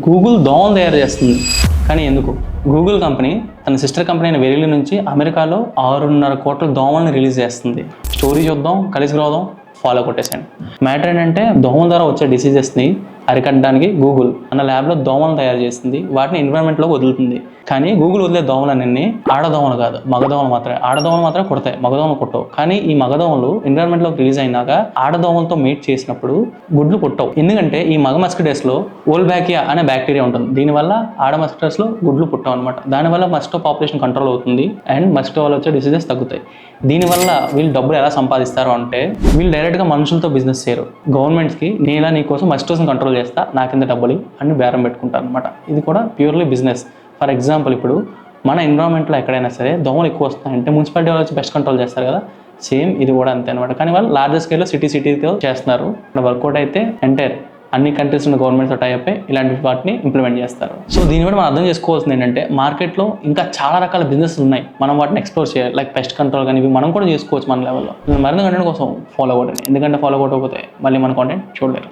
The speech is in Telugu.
గూగుల్ దోమలు తయారు చేస్తుంది, కానీ ఎందుకు? గూగుల్ కంపెనీ తన సిస్టర్ కంపెనీ అయిన వెరిలీ నుంచి అమెరికాలో 6.5 కోట్ల దోమల్ని రిలీజ్ చేస్తుంది. స్టోరీ చూద్దాం, కలిసి రావడం, ఫాలో కొట్టేసాను. మ్యాటర్ ఏంటంటే దోమల ద్వారా వచ్చే డిసీజెస్ని అరికట్టడానికి గూగుల్ అన్న ల్యాబ్లో దోమలను తయారు చేసింది, వాటిని ఎన్విరాన్మెంట్లోకి వదులుతుంది. కానీ గూగుల్ వదిలే దోమలన్నీ ఆడదోమలు కాదు, మగదోమలు మాత్రమే. ఆడదోమలు మాత్రమే కుడతాయి, మగదోమలు కుట్టవు. కానీ ఈ మగదోమలు ఎన్విరాన్మెంట్లోకి రిలీజ్ అయినాక ఆడదోమలతో మేట్ చేసినప్పుడు గుడ్లు పుట్టవు. ఎందుకంటే ఈ మగ మస్కిటోస్లో ఓల్బ్యాకియా అనే బ్యాక్టీరియా ఉంటుంది. దీనివల్ల ఆడ మస్కిటోస్లో గుడ్లు పుట్టవు అనమాట. దానివల్ల మస్కిటో పాపులేషన్ కంట్రోల్ అవుతుంది అండ్ మస్కిటో వల్ల వచ్చే డిసీజెస్ తగ్గుతాయి. దీనివల్ల వీళ్ళు డబ్బులు ఎలా సంపాదిస్తారు అంటే, వీళ్ళు డైరెక్ట్గా మనుషులతో బిజినెస్ చేయరు. గవర్నమెంట్స్కి నేలా నీ కోసం మస్కిటోస్ని కంట్రోల్ చేస్తా, నా కింద డబ్బులు అని బేరం పెట్టుకుంటారు అనమాట. ఇది కూడా ప్యూర్లీ బిజినెస్. ఫర్ ఎగ్జాంపుల్, ఇప్పుడు మన ఎన్విరాన్మెంట్లో ఎక్కడైనా సరే దోమలు ఎక్కువ వస్తాయంటే మున్సిపాలిటీ వాళ్ళు వచ్చి బెస్ట్ కంట్రోల్ చేస్తారు కదా, సేమ్ ఇది కూడా అంతే అనమాట. కానీ వాళ్ళు లార్జర్ స్కేల్లో సిటీతో చేస్తున్నారు. ఇక్కడ వర్కౌట్ అయితే ఎంటైర్ అన్ని కంట్రీస్ ఉన్న గవర్నమెంట్తో టైప్ అయి ఇలాంటి వాటిని ఇంప్లిమెంట్ చేస్తారు. సో దీన్ని బట్టి మనం అర్థం చేసుకోవాల్సింది ఏంటంటే, మార్కెట్లో ఇంకా చాలా రకాల బిజినెస్ ఉన్నాయి, మనం వాటిని ఎక్స్ప్లోర్ చేయాలి. లైక్ పెస్ట్ కంట్రోల్ కానీ ఇవి మనం కూడా చేసుకోవచ్చు మన లెవెల్లో. మరింత కంటెంట్ కోసం ఫాలో అవ్వండి, ఎందుకంటే ఫాలో అవ్వకపోతే మళ్ళీ మన కాంటెంట్ చూడలేరు.